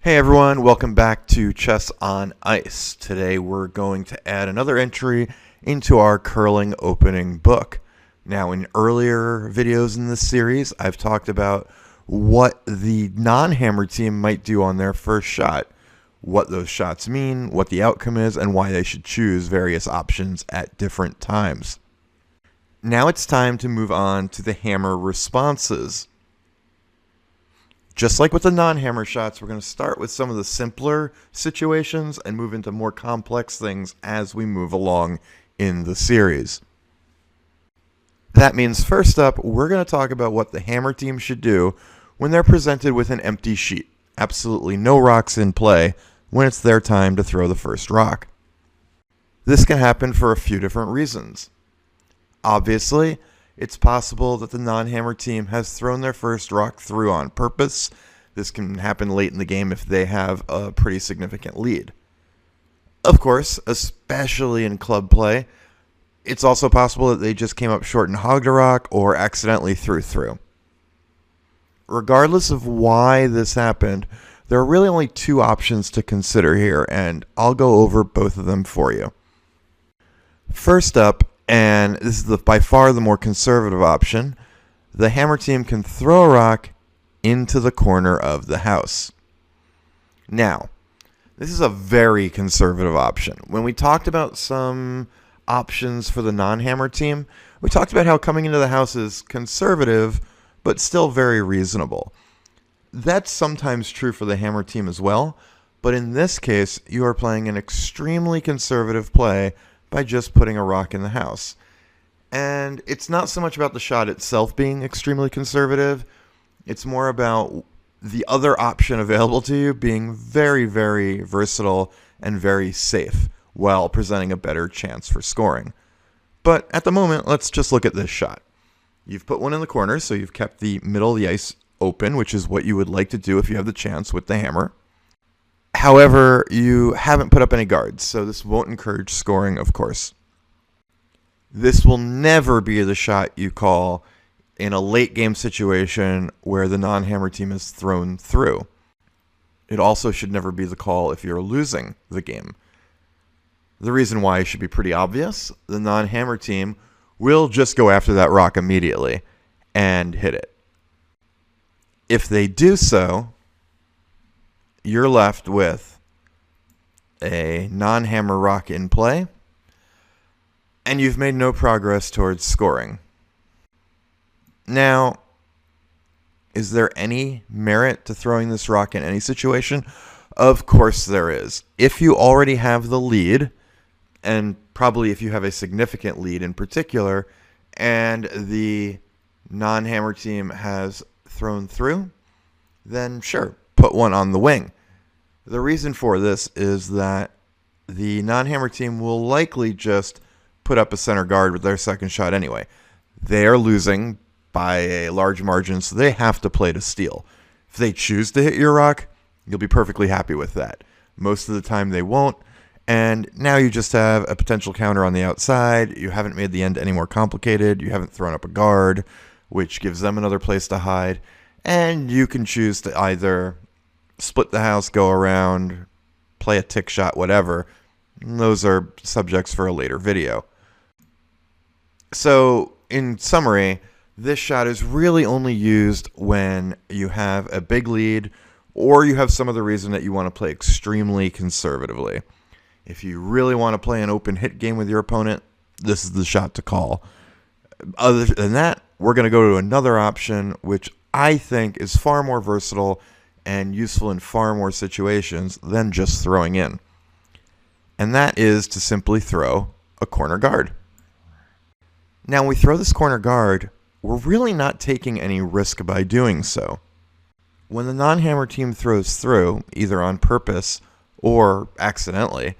Hey everyone, welcome back to Chess on Ice. Today we're going to add another entry into our curling opening book. Now, in earlier videos in this series, I've talked about what the non-hammer team might do on their first shot, what those shots mean, what the outcome is, and why they should choose various options at different times. Now it's time to move on to the hammer responses. Just like with the non-hammer shots, we're going to start with some of the simpler situations and move into more complex things as we move along in the series. That means first up, we're going to talk about what the hammer team should do when they're presented with an empty sheet. Absolutely no rocks in play when it's their time to throw the first rock. This can happen for a few different reasons. Obviously, it's possible that the non-hammer team has thrown their first rock through on purpose. This can happen late in the game if they have a pretty significant lead. Of course, especially in club play, it's also possible that they just came up short and hogged a rock or accidentally threw through. Regardless of why this happened, there are really only two options to consider here, and I'll go over both of them for you. First up, and this is by far the more conservative option, the hammer team can throw a rock into the corner of the house. Now, this is a very conservative option. When we talked about some options for the non-hammer team, we talked about how coming into the house is conservative, but still very reasonable. That's sometimes true for the hammer team as well, but in this case, you are playing an extremely conservative play by just putting a rock in the house. And it's not so much about the shot itself being extremely conservative, it's more about the other option available to you being very, very versatile and very safe while presenting a better chance for scoring. But at the moment, let's just look at this shot. You've put one in the corner, so you've kept the middle of the ice open, which is what you would like to do if you have the chance with the hammer. However, you haven't put up any guards, so this won't encourage scoring, of course. This will never be the shot you call in a late game situation where the non-hammer team is thrown through. It also should never be the call if you're losing the game. The reason why should be pretty obvious. The non-hammer team will just go after that rock immediately and hit it. If they do so, you're left with a non-hammer rock in play, and you've made no progress towards scoring. Now, is there any merit to throwing this rock in any situation? Of course there is. If you already have the lead, and probably if you have a significant lead in particular, and the non-hammer team has thrown through, then sure, put one on the wing. The reason for this is that the non-hammer team will likely just put up a center guard with their second shot anyway. They are losing by a large margin, so they have to play to steal. If they choose to hit your rock, you'll be perfectly happy with that. Most of the time they won't, and now you just have a potential counter on the outside. You haven't made the end any more complicated. You haven't thrown up a guard, which gives them another place to hide. And you can choose to either split the house, go around, play a tick shot, whatever. Those are subjects for a later video. So, in summary, this shot is really only used when you have a big lead or you have some other reason that you want to play extremely conservatively. If you really want to play an open hit game with your opponent, this is the shot to call. Other than that, we're going to go to another option, which I think is far more versatile and useful in far more situations than just throwing in. And that is to simply throw a corner guard. Now, when we throw this corner guard, we're really not taking any risk by doing so. When the non-hammer team throws through, either on purpose or accidentally,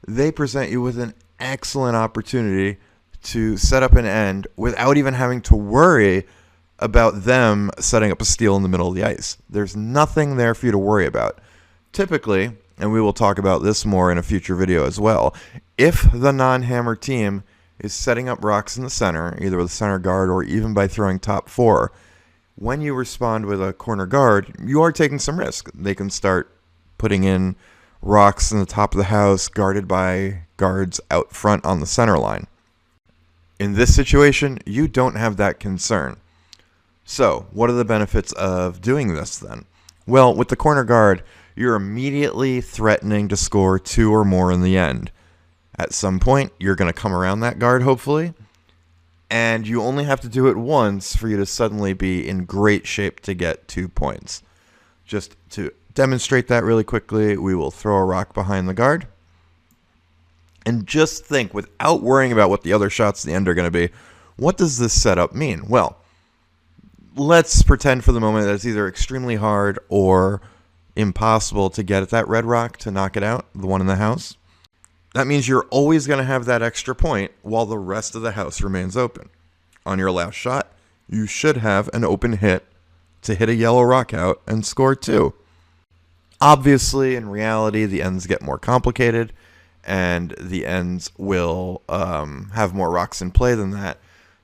they present you with an excellent opportunity to set up an end without even having to worry about them setting up a steal in the middle of the ice. There's nothing there for you to worry about. Typically, and we will talk about this more in a future video as well, if the non-hammer team is setting up rocks in the center, either with a center guard or even by throwing top four, when you respond with a corner guard, you are taking some risk. They can start putting in rocks in the top of the house guarded by guards out front on the center line. In this situation, you don't have that concern. So, what are the benefits of doing this then? Well, with the corner guard, you're immediately threatening to score 2 or more in the end. At some point, you're going to come around that guard, hopefully, and you only have to do it once for you to suddenly be in great shape to get 2 points. Just to demonstrate that really quickly, we will throw a rock behind the guard. And just think, without worrying about what the other shots at the end are going to be, what does this setup mean? Well, let's pretend for the moment that it's either extremely hard or impossible to get at that red rock to knock it out, the one in the house. That means you're always going to have that extra point while the rest of the house remains open. On your last shot, you should have an open hit to hit a yellow rock out and score 2. Obviously, in reality, the ends get more complicated, and the ends will have more rocks in play than that.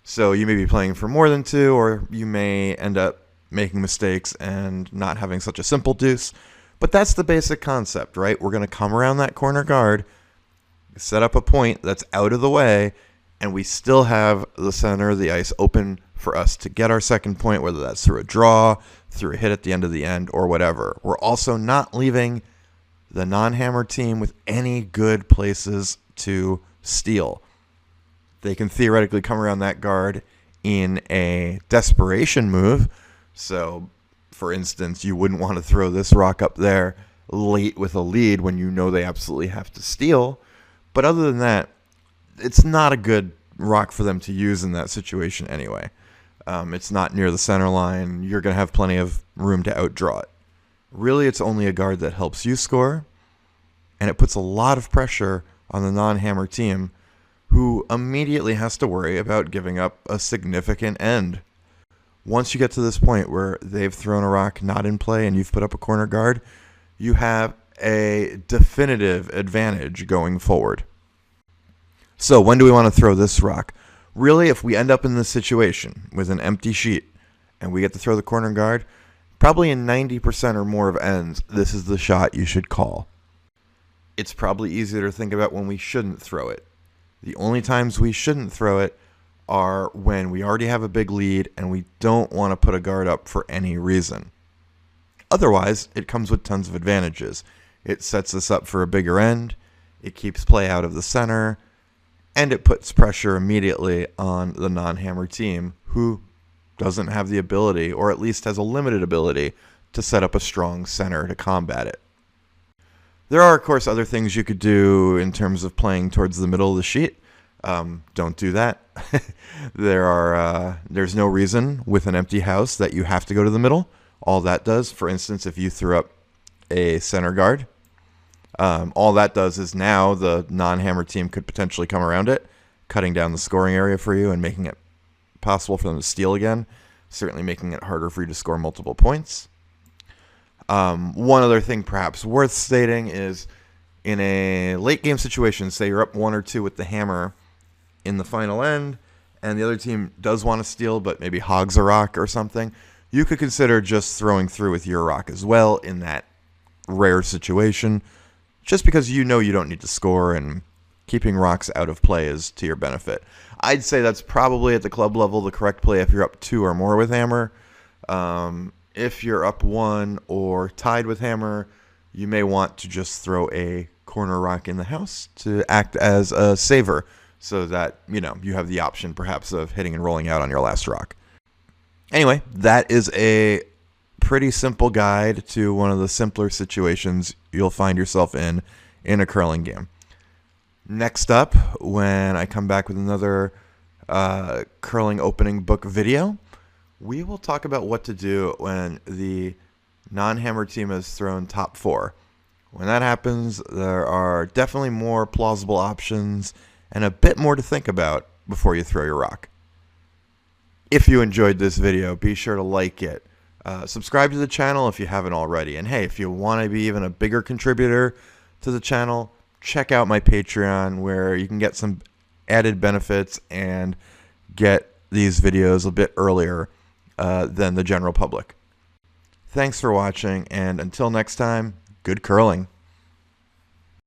So you may be playing for more than 2, or you may end up making mistakes and not having such a simple deuce. But that's the basic concept, right? We're going to come around that corner guard, set up a point that's out of the way, and we still have the center of the ice open for us to get our second point, whether that's through a draw, through a hit at the end of the end, or whatever. We're also not leaving the non-hammer team with any good places to steal. They can theoretically come around that guard in a desperation move. So, for instance, you wouldn't want to throw this rock up there late with a lead when you know they absolutely have to steal. But other than that, it's not a good rock for them to use in that situation anyway. It's not near the center line. You're going to have plenty of room to outdraw it. Really, it's only a guard that helps you score, and it puts a lot of pressure on the non-hammer team, who immediately has to worry about giving up a significant end. Once you get to this point where they've thrown a rock not in play and you've put up a corner guard, you have a definitive advantage going forward. So when do we want to throw this rock? Really, if we end up in this situation with an empty sheet and we get to throw the corner guard, probably in 90% or more of ends, this is the shot you should call. It's probably easier to think about when we shouldn't throw it. The only times we shouldn't throw it are when we already have a big lead and we don't want to put a guard up for any reason. Otherwise, it comes with tons of advantages. It sets us up for a bigger end, it keeps play out of the center, and it puts pressure immediately on the non-hammer team, who doesn't have the ability, or at least has a limited ability, to set up a strong center to combat it. There are, of course, other things you could do in terms of playing towards the middle of the sheet. Don't do that. There's no reason with an empty house that you have to go to the middle. All that does, for instance, if you threw up a center guard, all that does is now the non-hammer team could potentially come around it, cutting down the scoring area for you and making it possible for them to steal again, certainly making it harder for you to score multiple points. One other thing perhaps worth stating is in a late game situation, say you're up 1 or 2 with the hammer in the final end, and the other team does want to steal but maybe hogs a rock or something, you could consider just throwing through with your rock as well in that rare situation, just because you know you don't need to score and keeping rocks out of play is to your benefit. I'd say that's probably at the club level the correct play if you're up 2 or more with hammer. If you're up 1 or tied with hammer, you may want to just throw a corner rock in the house to act as a saver so that, you have the option perhaps of hitting and rolling out on your last rock. Anyway, that is a pretty simple guide to one of the simpler situations you'll find yourself in a curling game. Next up, when I come back with another curling opening book video, we will talk about what to do when the non-hammer team has thrown top 4. When that happens, there are definitely more plausible options and a bit more to think about before you throw your rock. If you enjoyed this video, be sure to like it. Subscribe to the channel if you haven't already. And hey, if you want to be even a bigger contributor to the channel, check out my Patreon, where you can get some added benefits and get these videos a bit earlier than the general public. Thanks for watching, and until next time, Good curling.